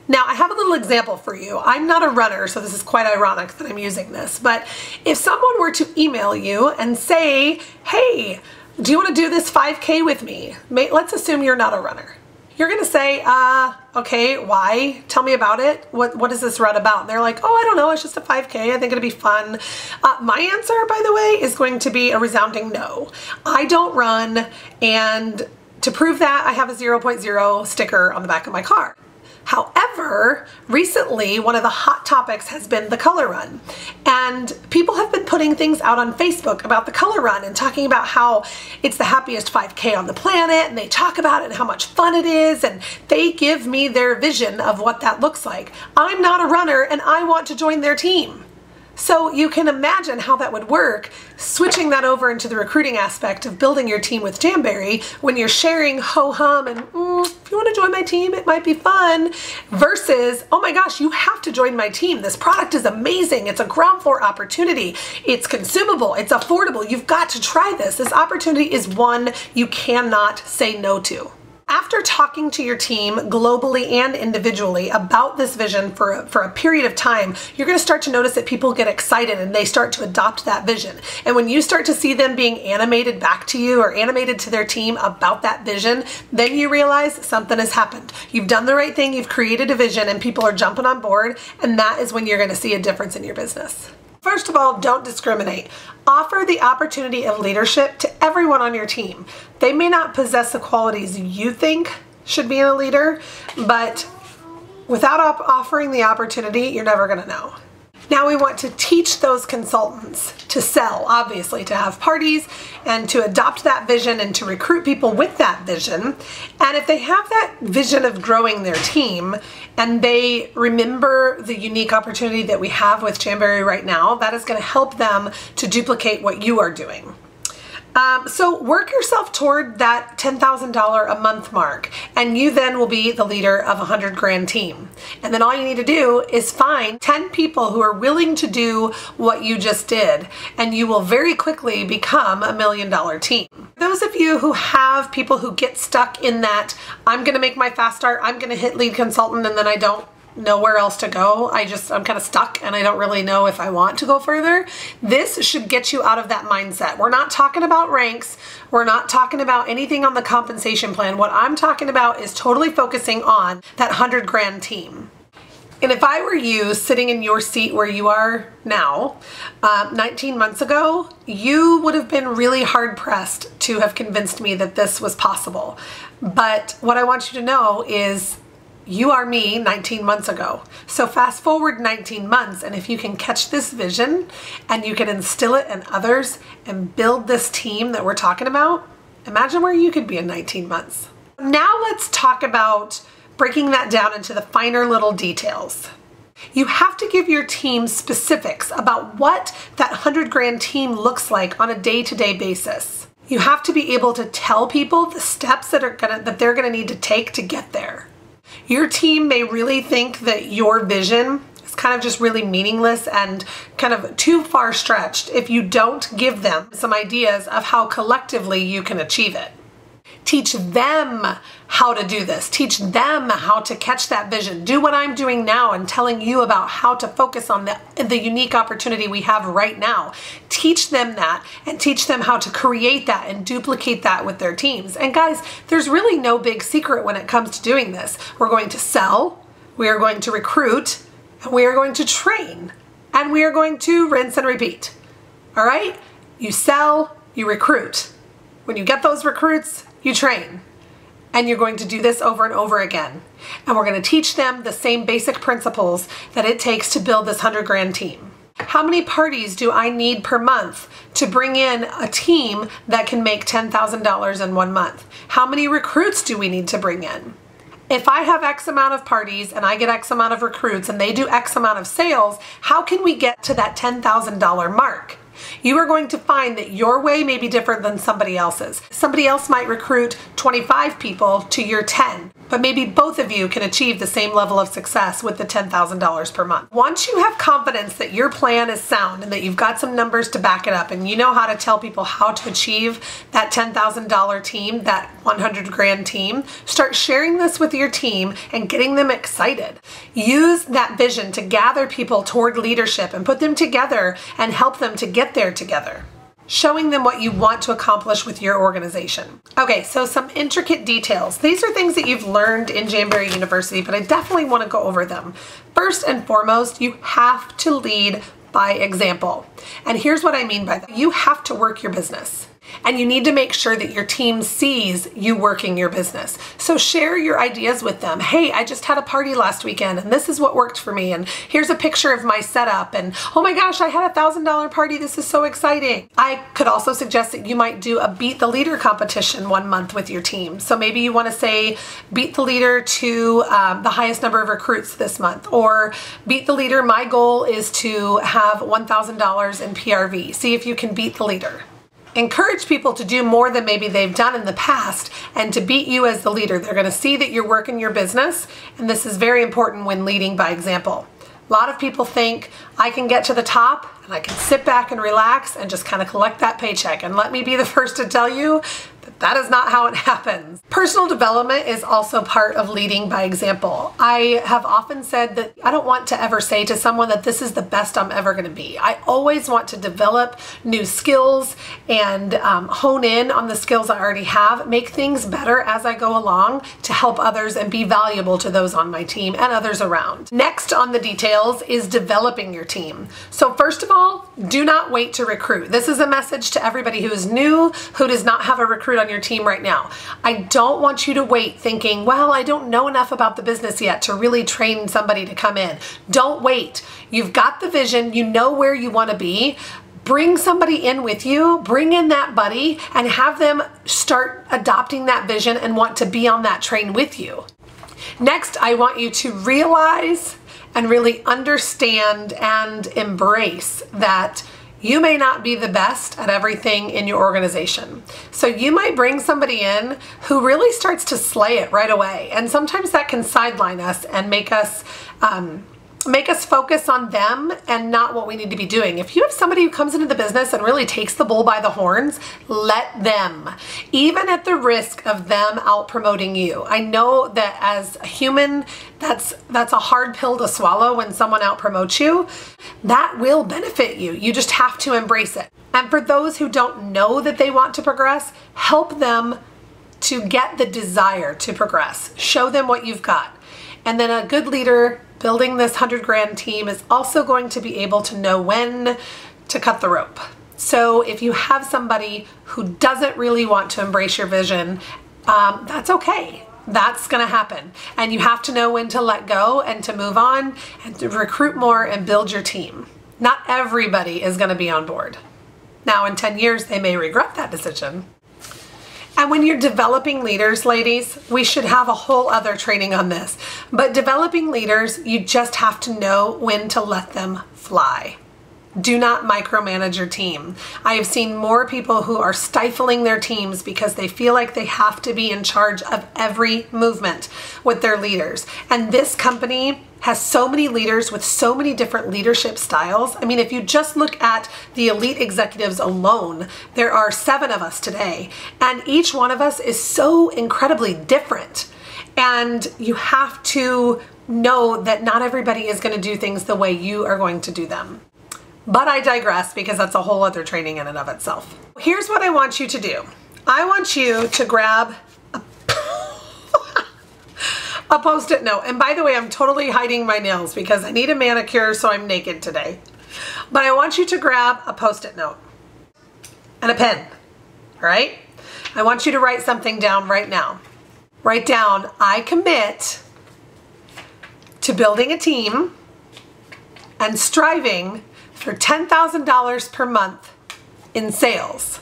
Now, I have a little example for you. I'm not a runner, so this is quite ironic that I'm using this, but if someone were to email you and say, hey, do you want to do this 5K with me? Let's assume you're not a runner. You're going to say, okay, why? Tell me about it. What is this run about? And they're like, oh, I don't know. It's just a 5K. I think it'll be fun. My answer, by the way, is going to be a resounding no. I don't run, and to prove that, I have a 0.0 sticker on the back of my car. However, recently, one of the hot topics has been the Color Run, and people have been putting things out on Facebook about the Color Run and talking about how it's the happiest 5K on the planet, and they talk about it and how much fun it is, and they give me their vision of what that looks like. I'm not a runner, and I want to join their team. So you can imagine how that would work, switching that over into the recruiting aspect of building your team with Jamberry when you're sharing ho-hum and if you want to join my team, it might be fun, versus, oh my gosh, you have to join my team. This product is amazing. It's a ground floor opportunity. It's consumable. It's affordable. You've got to try this. This opportunity is one you cannot say no to. After talking to your team globally and individually about this vision for a period of time, you're going to start to notice that people get excited and they start to adopt that vision. And when you start to see them being animated back to you or animated to their team about that vision, then you realize something has happened. You've done the right thing, you've created a vision, and people are jumping on board, and that is when you're going to see a difference in your business. First of all, don't discriminate. Offer the opportunity of leadership to everyone on your team. They may not possess the qualities you think should be in a leader, but without offering the opportunity, you're never going to know. Now we want to teach those consultants to sell, obviously, to have parties and to adopt that vision and to recruit people with that vision. And if they have that vision of growing their team and they remember the unique opportunity that we have with Jamberry right now, that is going to help them to duplicate what you are doing. So work yourself toward that $10,000 a month mark, and you then will be the leader of a 100-grand team. And then all you need to do is find 10 people who are willing to do what you just did, and you will very quickly become a $1 million team. Those of you who have people who get stuck in that, I'm going to make my fast start, I'm going to hit lead consultant, and then I don't know where else to go. I'm kind of stuck and I don't really know if I want to go further. This should get you out of that mindset. We're not talking about ranks. We're not talking about anything on the compensation plan. What I'm talking about is totally focusing on that 100-grand team. And if I were you sitting in your seat where you are now, 19 months ago, you would have been really hard pressed to have convinced me that this was possible. But what I want you to know is you are me 19 months ago. So fast forward 19 months, and if you can catch this vision and you can instill it in others and build this team that we're talking about, imagine where you could be in 19 months. Now let's talk about breaking that down into the finer little details. You have to give your team specifics about what that 100-grand team looks like on a day-to-day basis. You have to be able to tell people the steps that they're gonna need to take to get there. Your team may really think that your vision is kind of just really meaningless and kind of too far stretched if you don't give them some ideas of how collectively you can achieve it. Teach them how to do this. Teach them how to catch that vision. Do what I'm doing now and telling you about how to focus on the unique opportunity we have right now. Teach them that and teach them how to create that and duplicate that with their teams. And guys, there's really no big secret when it comes to doing this. We're going to sell, we are going to recruit, and we are going to train, and we are going to rinse and repeat. All right? You sell, you recruit. When you get those recruits, you train. And you're going to do this over and over again. And we're going to teach them the same basic principles that it takes to build this 100-grand team. How many parties do I need per month to bring in a team that can make $10,000 in 1 month? How many recruits do we need to bring in? If I have X amount of parties and I get X amount of recruits and they do X amount of sales, how can we get to that $10,000 mark? You are going to find that your way may be different than somebody else's. Somebody else might recruit 25 people to your 10, but maybe both of you can achieve the same level of success with the $10,000 per month. Once you have confidence that your plan is sound and that you've got some numbers to back it up and you know how to tell people how to achieve that $10,000 team, that 100 grand team, start sharing this with your team and getting them excited. Use that vision to gather people toward leadership and put them together and help them to get there together. Showing them what you want to accomplish with your organization. Okay, so some intricate details. These are things that you've learned in Jamberry University, but I definitely want to go over them. First and foremost, you have to lead by example. And here's what I mean by that. You have to work your business. And you need to make sure that your team sees you working your business. So share your ideas with them. Hey, I just had a party last weekend and this is what worked for me. And here's a picture of my setup. And oh my gosh, I had a $1,000 party. This is so exciting. I could also suggest that you might do a beat the leader competition 1 month with your team. So maybe you want to say beat the leader to the highest number of recruits this month, or beat the leader. My goal is to have $1,000 in PRV. See if you can beat the leader. Encourage people to do more than maybe they've done in the past and to beat you as the leader. They're going to see that you're working your business, and this is very important when leading by example. A lot of people think I can get to the top and I can sit back and relax and just kind of collect that paycheck. And let me be the first to tell you that that is not how it happens. Personal development is also part of leading by example. I have often said that I don't want to ever say to someone that this is the best I'm ever going to be. I always want to develop new skills and hone in on the skills I already have, make things better as I go along to help others and be valuable to those on my team and others around. Next on the details is developing your team. So first of all, do not wait to recruit. This is a message to everybody who is new, who does not have a recruit on your team right now. I don't want you to wait thinking, well, I don't know enough about the business yet to really train somebody to come in. Don't wait. You've got the vision. You know where you want to be. Bring somebody in with you, bring in that buddy, and have them start adopting that vision and want to be on that train with you. Next, I want you to realize and really understand and embrace that you may not be the best at everything in your organization. So you might bring somebody in who really starts to slay it right away. And sometimes that can sideline us and make us focus on them and not what we need to be doing. If you have somebody who comes into the business and really takes the bull by the horns, let them, even at the risk of them out promoting you. I know that as a human, that's a hard pill to swallow when someone out promotes you. That will benefit you. You just have to embrace it. And for those who don't know that they want to progress, help them to get the desire to progress. Show them what you've got. And then a good leader building this 100 grand team is also going to be able to know when to cut the rope. So if you have somebody who doesn't really want to embrace your vision, that's okay. That's going to happen. And you have to know when to let go and to move on and to recruit more and build your team. Not everybody is going to be on board. Now in 10 years, they may regret that decision. And when you're developing leaders, ladies, we should have a whole other training on this. But developing leaders, you just have to know when to let them fly. Do not micromanage your team. I have seen more people who are stifling their teams because they feel like they have to be in charge of every movement with their leaders. And this company has so many leaders with so many different leadership styles. I mean, if you just look at the elite executives alone, there are 7 of us today, and each one of us is so incredibly different. And you have to know that not everybody is going to do things the way you are going to do them. But I digress because that's a whole other training in and of itself. Here's what I want you to do. I want you to grab a Post-it note. And by the way, I'm totally hiding my nails because I need a manicure, so I'm naked today. But I want you to grab a Post-it note and a pen, all right? I want you to write something down right now. Write down, I commit to building a team and striving for $10,000 per month in sales.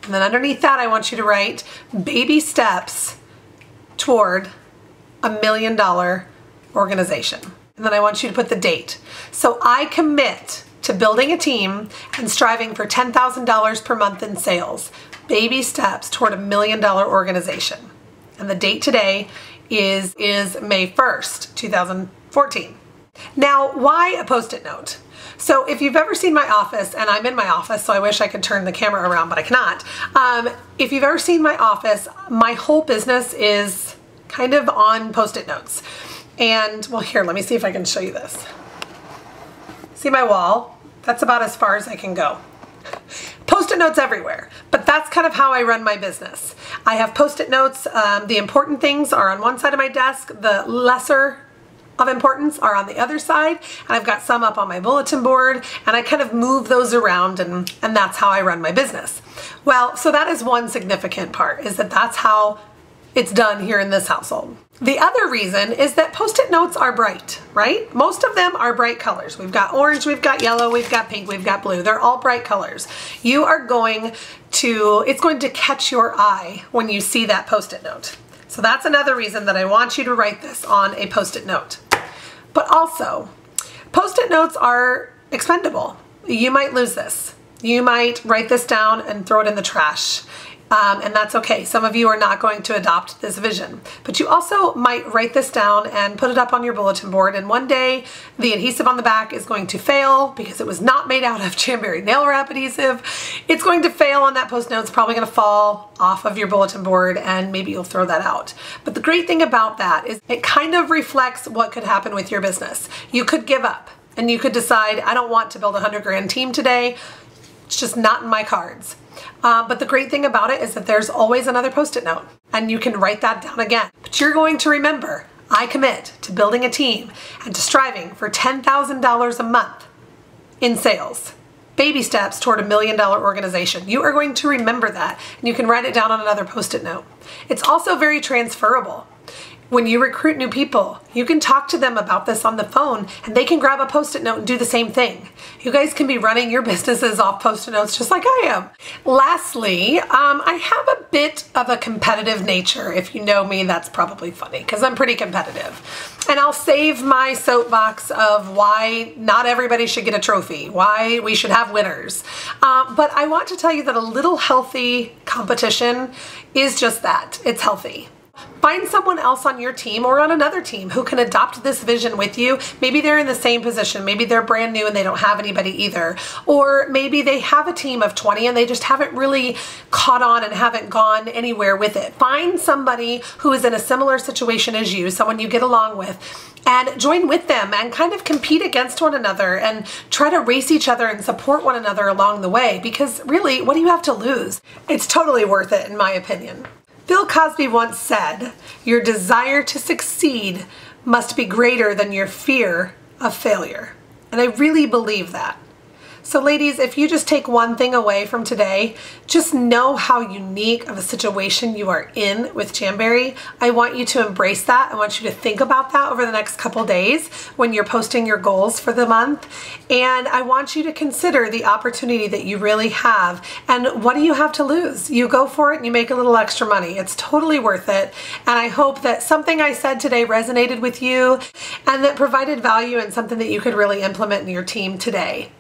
And then underneath that, I want you to write baby steps toward $1 million organization. And then I want you to put the date. So I commit to building a team and striving for $10,000 per month in sales. Baby steps toward $1 million organization. And the date today is May 1st, 2014. Now, why a Post-it note? So if you've ever seen my office, and I'm in my office, so I wish I could turn the camera around, but I cannot. If you've ever seen my office, my whole business is kind of on Post-it notes. And, well, here, let me see if I can show you this. See my wall? That's about as far as I can go. Post-it notes everywhere, but that's kind of how I run my business. I have Post-it notes. The important things are on one side of my desk. The lesser of importance are on the other side, and I've got some up on my bulletin board, and I kind of move those around, and that's how I run my business. Well, so that is one significant part, is that that's how it's done here in this household. The other reason is that Post-it notes are bright, right? Most of them are bright colors. We've got orange, we've got yellow, we've got pink, we've got blue. They're all bright colors. You are going to, it's going to catch your eye when you see that Post-it note. So that's another reason that I want you to write this on a Post-it note. But also, Post-it notes are expendable. You might lose this. You might write this down and throw it in the trash. And that's okay. Some of you are not going to adopt this vision. But you also might write this down and put it up on your bulletin board, and one day the adhesive on the back is going to fail because it was not made out of Jamberry nail wrap adhesive. It's going to fail on that Post-it note. It's probably going to fall off of your bulletin board, and maybe you'll throw that out. But the great thing about that is it kind of reflects what could happen with your business. You could give up, and you could decide, I don't want to build a 100-grand team today. It's just not in my cards. But the great thing about it is that there's always another Post-it note, and you can write that down again. But you're going to remember, I commit to building a team and to striving for $10,000 a month in sales. Baby steps toward $1 million organization. You are going to remember that, and you can write it down on another Post-it note. It's also very transferable. When you recruit new people, you can talk to them about this on the phone, and they can grab a Post-it note and do the same thing. You guys can be running your businesses off Post-it notes just like I am. Lastly, I have a bit of a competitive nature. If you know me, that's probably funny because I'm pretty competitive. And I'll save my soapbox of why not everybody should get a trophy, why we should have winners. But I want to tell you that a little healthy competition is just that. It's healthy. Find someone else on your team or on another team who can adopt this vision with you. Maybe they're in the same position. Maybe they're brand new and they don't have anybody either. Or maybe they have a team of 20 and they just haven't really caught on and haven't gone anywhere with it. Find somebody who is in a similar situation as you, someone you get along with, and join with them and kind of compete against one another and try to race each other and support one another along the way, because really, what do you have to lose? It's totally worth it, in my opinion. Bill Cosby once said, "Your desire to succeed must be greater than your fear of failure." And I really believe that. So ladies, if you just take one thing away from today, just know how unique of a situation you are in with Jamberry. I want you to embrace that. I want you to think about that over the next couple days when you're posting your goals for the month. And I want you to consider the opportunity that you really have. And what do you have to lose? You go for it and you make a little extra money. It's totally worth it. And I hope that something I said today resonated with you and that provided value and something that you could really implement in your team today.